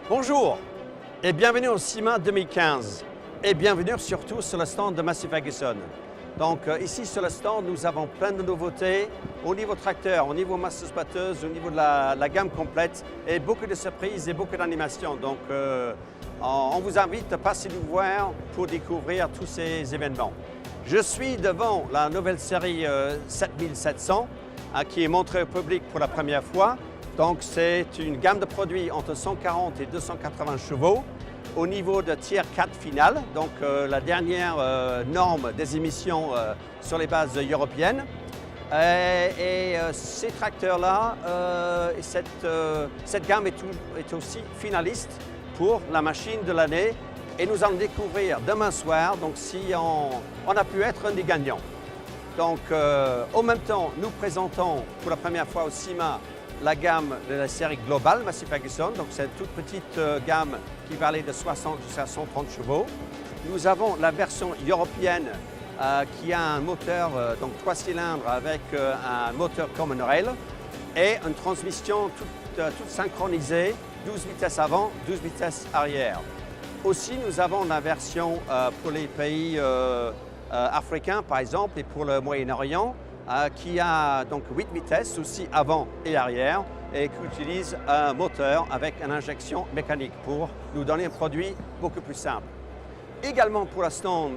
Bonjour et bienvenue au SIMA 2015 et bienvenue surtout sur le stand de Massey Ferguson. Donc ici sur le stand, nous avons plein de nouveautés au niveau tracteur, au niveau masseuse-batteuse, au niveau de la gamme complète et beaucoup de surprises et beaucoup d'animations. Donc on vous invite à passer nous voir pour découvrir tous ces événements. Je suis devant la nouvelle série 7700 qui est montrée au public pour la première fois. Donc c'est une gamme de produits entre 140 et 280 chevaux au niveau de tier 4 final, donc la dernière norme des émissions sur les bases européennes. Ces tracteurs-là, cette gamme est aussi finaliste pour la machine de l'année et nous allons découvrir demain soir donc, si on a pu être un des gagnants. Donc en même temps, nous présentons pour la première fois au SIMA la gamme de la série globale Massey Ferguson, donc c'est une toute petite gamme qui va aller de 60 jusqu'à 130 chevaux. Nous avons la version européenne qui a un moteur donc 3 cylindres avec un moteur Common Rail et une transmission toute synchronisée, 12 vitesses avant, 12 vitesses arrière. Aussi, nous avons la version pour les pays africains par exemple et pour le Moyen-Orient, qui a donc 8 vitesses aussi avant et arrière et qui utilise un moteur avec une injection mécanique pour nous donner un produit beaucoup plus simple. Également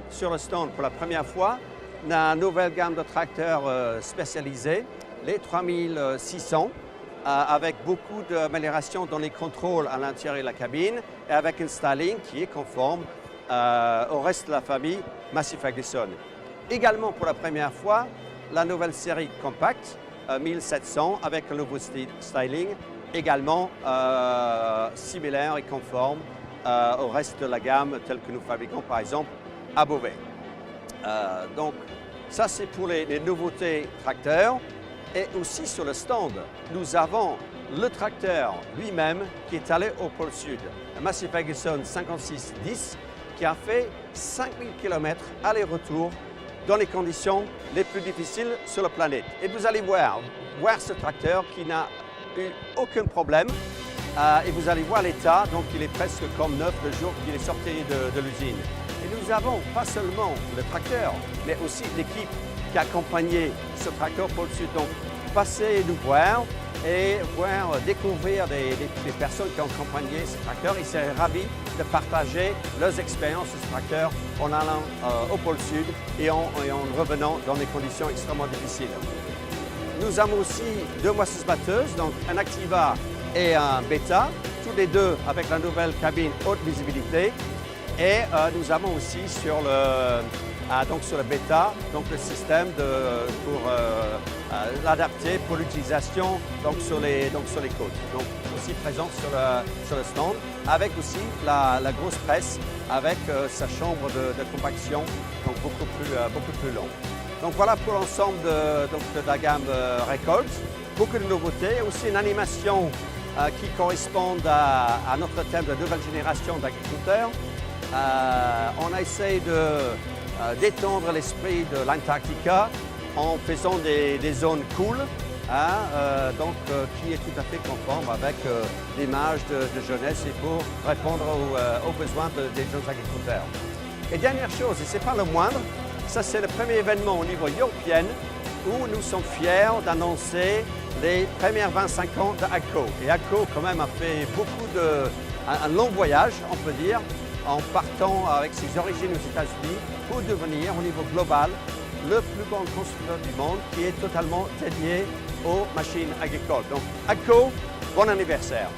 sur le stand pour la première fois, la nouvelle gamme de tracteurs spécialisés, les 3600, avec beaucoup d'améliorations dans les contrôles à l'intérieur de la cabine et avec un styling qui est conforme au reste de la famille Massey Ferguson. Également pour la première fois, la nouvelle série compacte 1700 avec un nouveau styling, également similaire et conforme au reste de la gamme telle que nous fabriquons par exemple à Beauvais. Donc ça c'est pour les nouveautés tracteurs. Et aussi sur le stand, nous avons le tracteur lui-même qui est allé au pôle sud, le Massey Ferguson 5610 qui a fait 5000 km aller-retour dans les conditions les plus difficiles sur la planète. Et vous allez voir ce tracteur qui n'a eu aucun problème et vous allez voir l'état, donc il est presque comme neuf le jour qu'il est sorti de l'usine. Et nous avons pas seulement le tracteur, mais aussi l'équipe qui a accompagné ce tracteur pour le sud. Donc passez nous voir et découvrir des personnes qui ont accompagné ce tracteur. Ils seraient ravis de partager leurs expériences sur ce tracteur en allant au pôle sud et en revenant dans des conditions extrêmement difficiles. Nous avons aussi deux moisseuses-batteuses, donc un Activa et un Beta, tous les deux avec la nouvelle cabine haute visibilité. Et nous avons aussi sur le Beta, donc le système pour l'adapter pour l'utilisation sur les côtes. Donc aussi présent sur le stand, avec aussi la grosse presse avec sa chambre de compaction, donc beaucoup plus longue. Donc voilà pour l'ensemble de la gamme Récolte. Beaucoup de nouveautés, aussi une animation qui correspond à notre thème de nouvelle génération d'agriculteurs. On a essayé d'étendre l'esprit de l'Antarctica en faisant des zones cool, qui est tout à fait conforme avec l'image de jeunesse et pour répondre aux besoins des jeunes agriculteurs. Et dernière chose, et ce n'est pas le moindre, ça c'est le premier événement au niveau européen où nous sommes fiers d'annoncer les premières 25 ans d'AGCO. Et AGCO quand même a fait un long voyage, on peut dire, en partant avec ses origines aux États-Unis pour devenir au niveau global le plus grand constructeur du monde qui est totalement dédié aux machines agricoles. Donc AGCO, bon anniversaire!